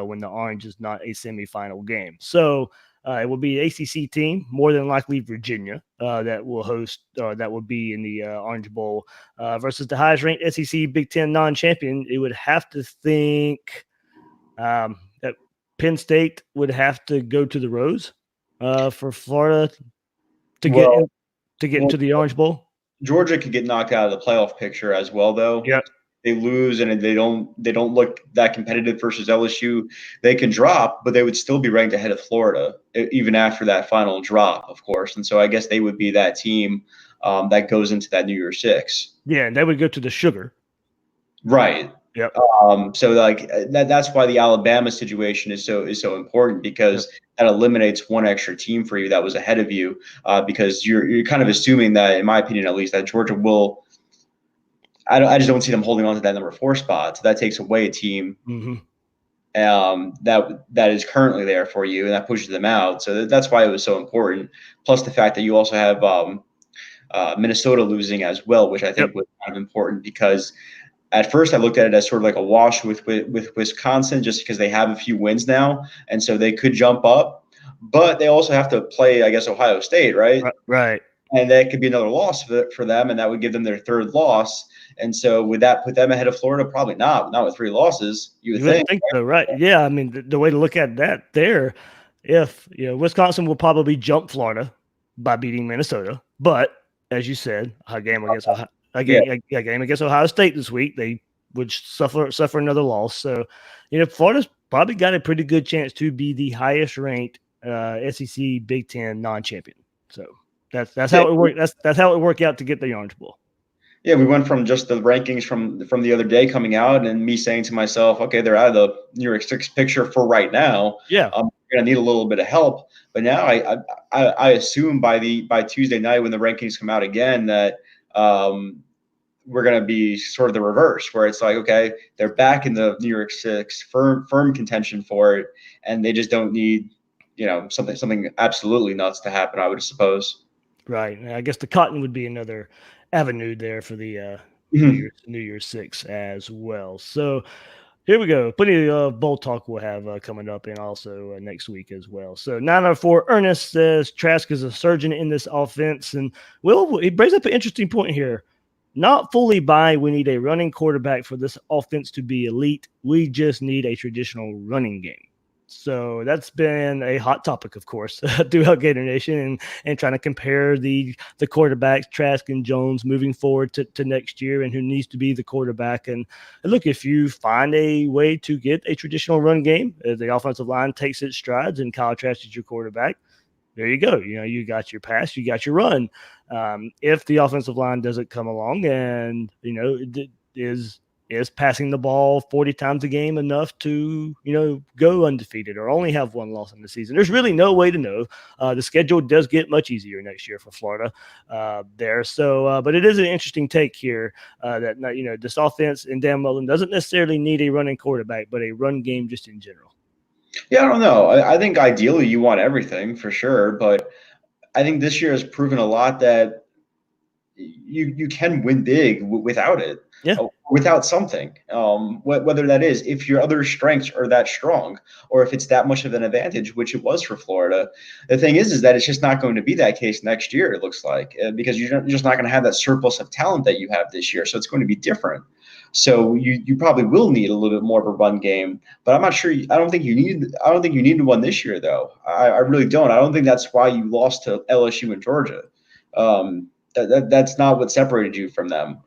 when the Orange is not a semifinal game. So it will be ACC team, more than likely Virginia, that will host, or that will be in the Orange Bowl, versus the highest ranked SEC Big Ten non-champion. It would have to think that Penn State would have to go to the Rose for Florida to get into the Orange Bowl. Georgia could get knocked out of the playoff picture as well, though. Yep. They lose and they don't look that competitive versus LSU. They can drop, but they would still be ranked ahead of Florida even after that final drop, of course. And so I guess they would be that team that goes into that New Year's Six. Yeah, and they would go to the Sugar. Right. Yep. So like that's why the Alabama situation is so important, because that eliminates one extra team for you that was ahead of you, because you're kind of assuming that, in my opinion at least, that Georgia will. I just don't see them holding on to that number 4 spot. So that takes away a team that is currently there for you, and that pushes them out. So that's why it was so important. Plus the fact that you also have Minnesota losing as well, which I think was kind of important, because at first I looked at it as sort of like a wash with Wisconsin, just because they have a few wins now, and so they could jump up. But they also have to play, I guess, Ohio State, right? Right. And that could be another loss for them, and that would give them their 3rd loss. And so would that put them ahead of Florida? Probably not. Not with 3 losses, you would think. So, right? Yeah, I mean, the way to look at that there, if Wisconsin will probably jump Florida by beating Minnesota, but as you said, a game against Ohio State this week, they would suffer another loss. So, Florida's probably got a pretty good chance to be the highest ranked SEC Big Ten non-champion. So that's how it worked. That's how it worked out to get the Orange Bowl. Yeah, we went from just the rankings from the other day coming out, and me saying to myself, okay, they're out of the New York Six picture for right now. Yeah, we're gonna need a little bit of help. But now I assume by Tuesday night, when the rankings come out again, that we're gonna be sort of the reverse, where it's like, okay, they're back in the New York Six, firm contention for it, and they just don't need something absolutely nuts to happen, I would suppose. Right. I guess the Cotton would be another avenue there for the Mhm. New Year's Six as well. So here we go. Plenty of bowl talk we'll have coming up, and also next week as well. So 904 Ernest says Trask is a surgeon in this offense, and Will, he brings up an interesting point here. Not fully buying we need a running quarterback for this offense to be elite. We just need a traditional running game. So that's been a hot topic, of course, throughout Gator Nation, and trying to compare the quarterbacks, Trask and Jones, moving forward to next year, and who needs to be the quarterback. And look, if you find a way to get a traditional run game, the offensive line takes its strides, and Kyle Trask is your quarterback, there you go. You got your pass, you got your run. If the offensive line doesn't come along, and is passing the ball 40 times a game enough to go undefeated or only have one loss in the season, there's really no way to know. The schedule does get much easier next year for Florida there. So but it is an interesting take here that this offense in Dan Mullen doesn't necessarily need a running quarterback, but a run game just in general. Yeah, I don't know. I think ideally you want everything for sure, but I think this year has proven a lot that you can win big without it, Yeah. without something. Whether that is if your other strengths are that strong, or if it's that much of an advantage, which it was for Florida. The thing is that it's just not going to be that case next year. It looks like because you're just not going to have that surplus of talent that you have this year. So it's going to be different. So you probably will need a little bit more of a run game, but I'm not sure. I don't think you needed one this year, though. I really don't. I don't think that's why you lost to LSU and Georgia. That's not what separated you from them.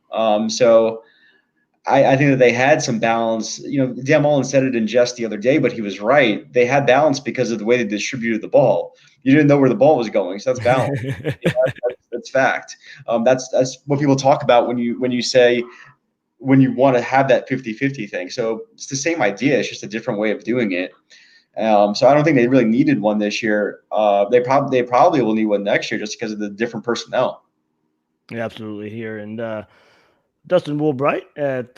So I think that they had some balance. Dan Mullen said it in jest the other day, but he was right. They had balance because of the way they distributed the ball. You didn't know where the ball was going, so that's balance. That's fact. That's what people talk about when you say when you want to have that 50-50 thing. So it's the same idea. It's just a different way of doing it. So I don't think they really needed one this year. They probably will need one next year just because of the different personnel. Yeah, absolutely here. And Dustin Woolbright at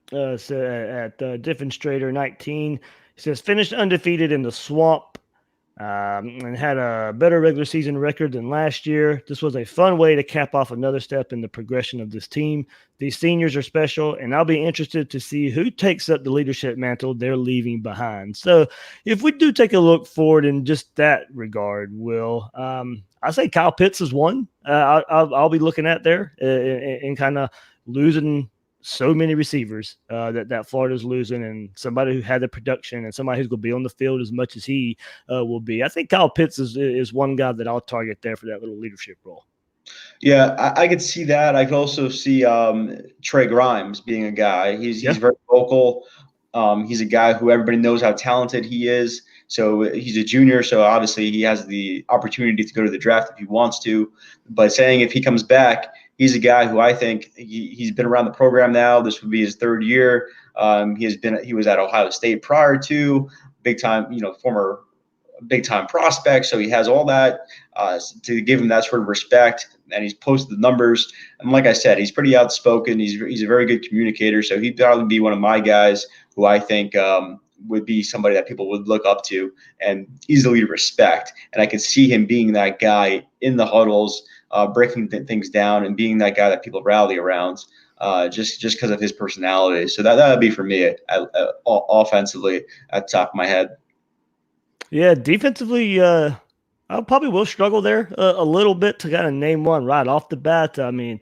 Diffenstrader 19, he says finished undefeated in the swamp and had a better regular season record than last year. This was a fun way to cap off another step in the progression of this team. These seniors are special, and I'll be interested to see who takes up the leadership mantle they're leaving behind. So if we do take a look forward in just that regard, Will, I say Kyle Pitts is one I'll be looking at there and kind of losing so many receivers that Florida's losing, and somebody who had the production and somebody who's going to be on the field as much as he will be. I think Kyle Pitts is one guy that I'll target there for that little leadership role. Yeah, I could see that. I could also see Trey Grimes being a guy. He's very vocal. He's a guy who everybody knows how talented he is. So he's a junior, so obviously he has the opportunity to go to the draft if he wants to. But saying if he comes back, he's a guy who I think he's been around the program now. This would be his third year. He was at Ohio State prior to big time, former big time prospect. So he has all that to give him that sort of respect. And he's posted the numbers. And like I said, he's pretty outspoken. He's a very good communicator. So he'd probably be one of my guys who I think would be somebody that people would look up to and easily respect. And I could see him being that guy in the huddles, breaking things down and being that guy that people rally around just because of his personality. So that would be for me offensively at the top of my head. Yeah, defensively, I probably will struggle there a little bit to kind of name one right off the bat. I mean,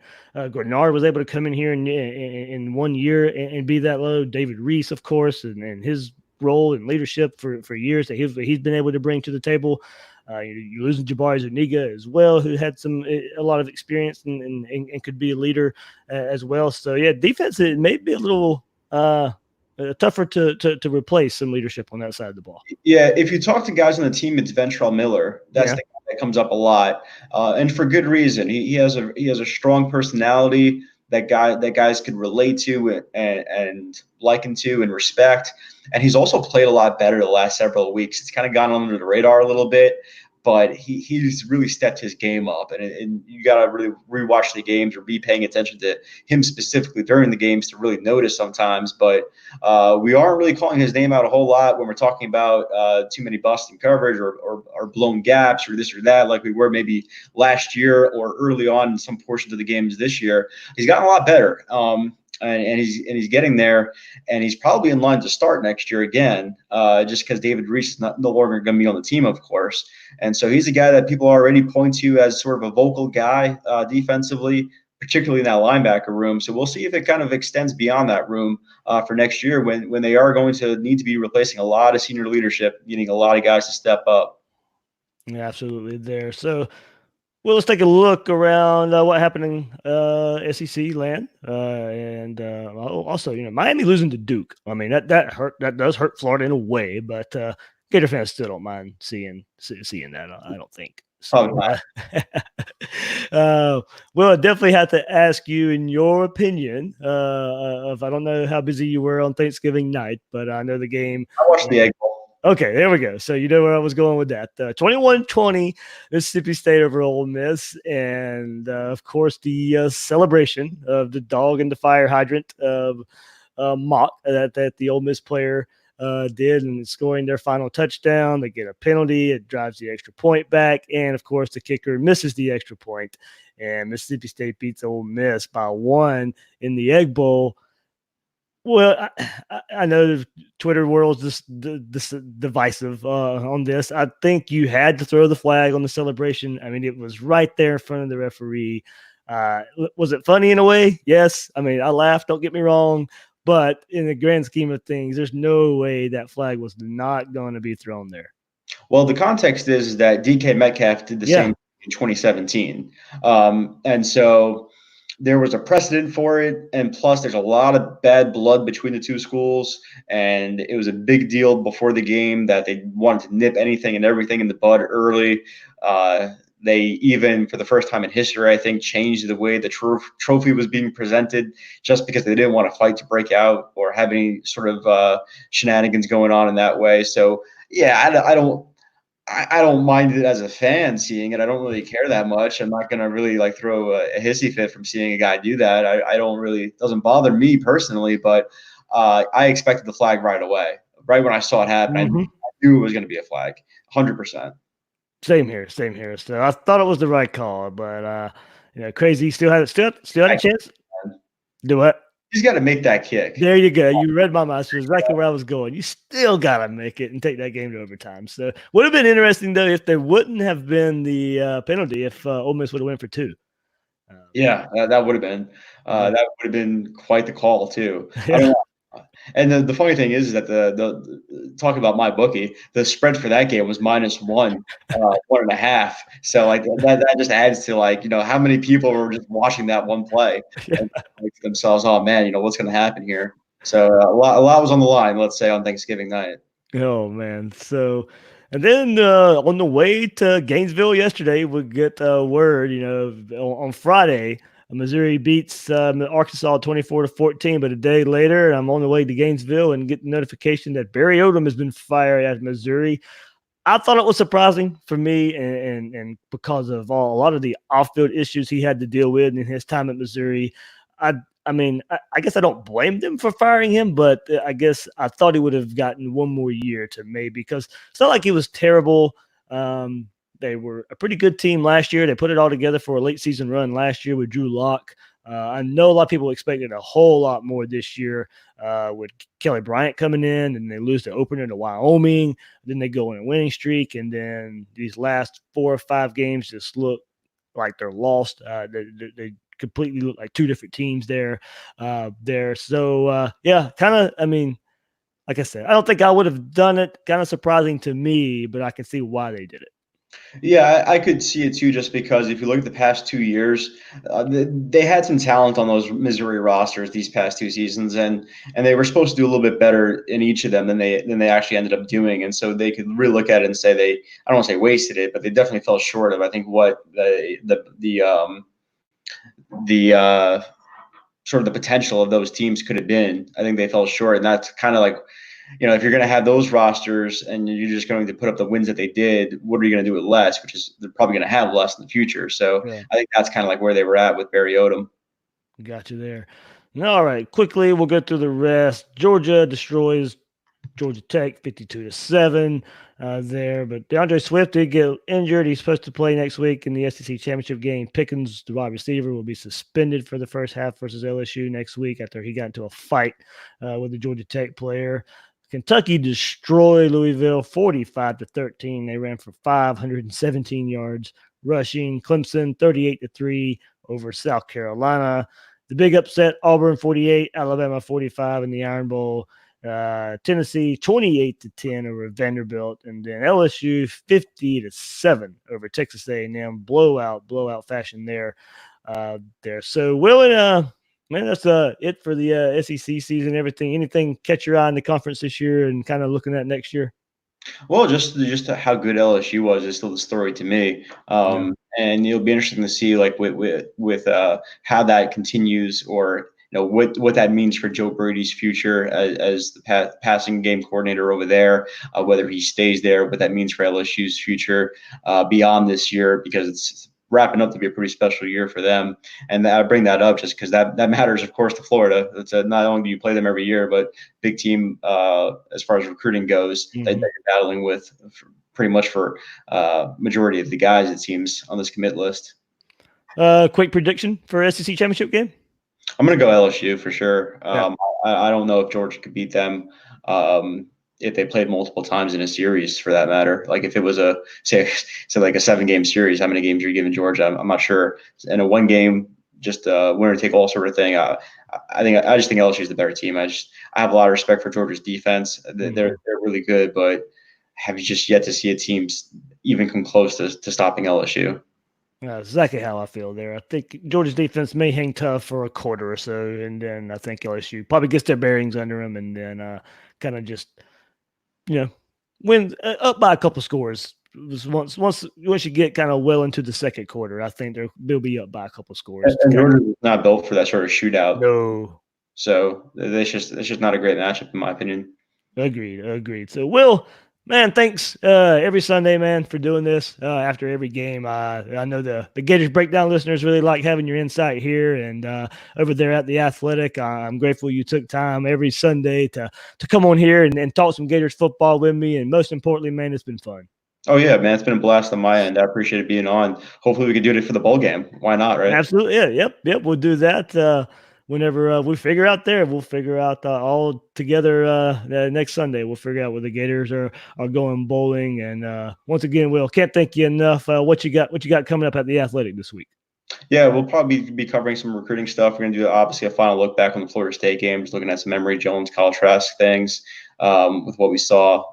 Grenard was able to come in here in 1 year and be that low. David Reese, of course, and his role and leadership for years that he's been able to bring to the table. You're losing Jabari Zuniga as well, who had a lot of experience and could be a leader as well. So yeah, defense it may be a little tougher to replace some leadership on that side of the ball. Yeah, if you talk to guys on the team, it's Ventrell Miller. That's the guy that comes up a lot, and for good reason. He has a strong personality that guys could relate to and liken to and respect. And he's also played a lot better the last several weeks. It's kind of gone under the radar a little bit, but he's really stepped his game up, and you got to really rewatch the games or be paying attention to him specifically during the games to really notice sometimes. But we aren't really calling his name out a whole lot when we're talking about too many busts in coverage or blown gaps or this or that, like we were maybe last year or early on in some portions of the games this year. He's gotten a lot better. And he's getting there, and he's probably in line to start next year again, just because David Reese is no longer going to be on the team, of course. And so he's a guy that people already point to as sort of a vocal guy defensively, particularly in that linebacker room. So we'll see if it kind of extends beyond that room for next year when they are going to need to be replacing a lot of senior leadership, needing a lot of guys to step up. Yeah, absolutely there. So, well, let's take a look around what happened in SEC land, and also, Miami losing to Duke. I mean, that hurt. That does hurt Florida in a way, but Gator fans still don't mind seeing that. I don't think. So, well, I definitely have to ask you, in your opinion, of I don't know how busy you were on Thanksgiving night, but I know the game. I watched the Egg Bowl. Okay, there we go. So you know where I was going with that. 21-20, Mississippi State over Ole Miss. And, of course, the celebration of the dog and the fire hydrant mock that the Ole Miss player did, and scoring their final touchdown. They get a penalty. It drives the extra point back. And, of course, the kicker misses the extra point. And Mississippi State beats Ole Miss by 1 in the Egg Bowl. Well, I know the Twitter world's this divisive on this. I think you had to throw the flag on the celebration. I mean, it was right there in front of the referee. Was it funny in a way? Yes. I mean, I laughed, don't get me wrong. But in the grand scheme of things, there's no way that flag was not going to be thrown there. Well, the context is that DK Metcalf did the same in 2017. And so there was a precedent for it, and plus there's a lot of bad blood between the two schools, and it was a big deal before the game that they wanted to nip anything and everything in the bud early. They even, for the first time in history, I think, changed the way the trophy was being presented just because they didn't want a fight to break out or have any sort of shenanigans going on in that way. So, yeah, I don't mind it as a fan seeing it. I don't really care that much. I'm not going to really like throw a hissy fit from seeing a guy do that. I don't really, it doesn't bother me personally, but I expected the flag right away. Right when I saw it happen, I knew it was going to be a flag, 100%. Same here. So I thought it was the right call, but crazy. Still had a chance. Do what? He's got to make that kick. There you go. You read my mind. That's exactly where I was going. You still got to make it and take that game to overtime. So would have been interesting, though, if there wouldn't have been the penalty if Ole Miss would have went for 2. Yeah, that would have been quite the call, too. Yeah. And the funny thing is that the talking about my bookie, the spread for that game was -1, 1.5. So like that just adds to how many people were just watching that one play and think to themselves, oh man, what's going to happen here? So a lot was on the line, let's say, on Thanksgiving night. Oh man. So, and then on the way to Gainesville yesterday, we get word, on Friday, Missouri beats Arkansas 24-14, but a day later, I'm on the way to Gainesville and get the notification that Barry Odom has been fired at Missouri. I thought it was surprising for me, and because of a lot of the off-field issues he had to deal with in his time at Missouri. I mean, I guess I don't blame them for firing him, but I guess I thought he would have gotten one more year to maybe, because it's not like he was terrible. They were a pretty good team last year. They put it all together for a late season run last year with Drew Lock. I know a lot of people expected a whole lot more this year with Kelly Bryant coming in, and they lose the opener to Wyoming. Then they go on a winning streak, and then these last 4 or 5 games just look like they're lost. They completely look like 2 different teams there. So, yeah, kind of, I mean, like I said, I don't think I would have done it. Kind of surprising to me, but I can see why they did it. Yeah, I could see it too, just because if you look at the past 2 years, they had some talent on those Missouri rosters these past 2 seasons, and they were supposed to do a little bit better in each of them than they actually ended up doing. And so they could really look at it and say I don't want to say wasted it, but they definitely fell short of, I think, what the sort of the potential of those teams could have been. I think they fell short, and that's kind of like if you're going to have those rosters and you're just going to put up the wins that they did, what are you going to do with less? Which is they're probably going to have less in the future. So Yeah. I think that's kind of like where they were at with Barry Odom. Got you there. All right, quickly we'll go through the rest. Georgia destroys Georgia Tech 52-7 there, but DeAndre Swift did get injured. He's supposed to play next week in the SEC championship game. Pickens, the wide receiver, will be suspended for the first half versus LSU next week after he got into a fight with the Georgia Tech player. Kentucky destroyed Louisville 45-13. They ran for 517 yards rushing. Clemson 38-3 over South Carolina. The big upset, Auburn 48, Alabama 45 in the Iron Bowl. Tennessee 28-10 over Vanderbilt, and then LSU 50-7 over Texas A&M. Blowout fashion there. So Will and man, that's it for the SEC season. Everything, anything catch your eye in the conference this year, and kind of looking at next year. Well, just how good LSU was is still the story to me, and it'll be interesting to see like with how that continues, or what that means for Joe Brady's future as the passing game coordinator over there, whether he stays there, what that means for LSU's future beyond this year, because it's wrapping up to be a pretty special year for them. And I bring that up just because that matters, of course, to Florida. It's not only do you play them every year, but big team as far as recruiting goes that you're battling with pretty much for majority of the guys, it seems, on this commit list. Quick prediction for SEC championship game. I'm going to go LSU for sure. I don't know if Georgia could beat them if they played multiple times in a series, for that matter. Like if it was say like a 7-game series, how many games you're giving Georgia? I'm not sure. In a 1-game, just winner take all sort of thing. I just think LSU is the better team. I have a lot of respect for Georgia's defense. They're really good, but have you just yet to see a team even come close to stopping LSU? That's exactly how I feel there. I think Georgia's defense may hang tough for a quarter or so, and then I think LSU probably gets their bearings under them, and then kind of just win up by a couple scores. Once you get kind of well into the second quarter, I think they'll be up by a couple scores. And Georgia's not built for that sort of shootout. No. So it's just not a great matchup in my opinion. Agreed. So Will, man, thanks every Sunday, man, for doing this after every game. I know the Gators Breakdown listeners really like having your insight here and over there at The Athletic. I'm grateful you took time every Sunday to come on here and talk some Gators football with me. And most importantly, man, it's been fun. Oh, yeah, man. It's been a blast on my end. I appreciate it being on. Hopefully we can do it for the bowl game. Why not, right? Absolutely. Yeah. Yep. We'll do that. Whenever we figure out we'll figure out all together next Sunday. We'll figure out where the Gators are going bowling. And once again, Will, can't thank you enough. What you got coming up at The Athletic this week? Yeah, we'll probably be covering some recruiting stuff. We're going to do obviously a final look back on the Florida State games, looking at some Emory Jones, Kyle Trask things with what we saw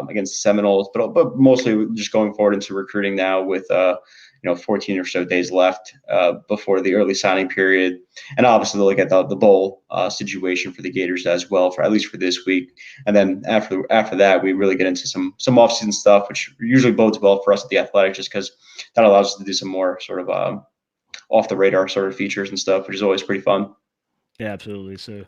against the Seminoles, but mostly just going forward into recruiting now with 14 or so days left before the early signing period, and obviously look at the bowl situation for the Gators as well, for at least for this week. And then after that, we really get into some offseason stuff, which usually bodes well for us at The Athletic, just because that allows us to do some more sort of off the radar sort of features and stuff, which is always pretty fun. Yeah, absolutely. So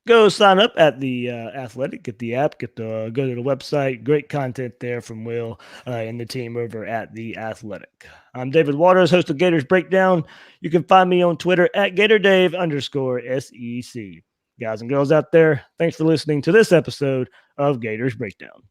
go sign up at The Athletic, get the app, go to the website. Great content there from Will and the team over at The Athletic. I'm David Waters, host of Gators Breakdown. You can find me on Twitter at GatorDave_SEC. Guys and girls out there, thanks for listening to this episode of Gators Breakdown.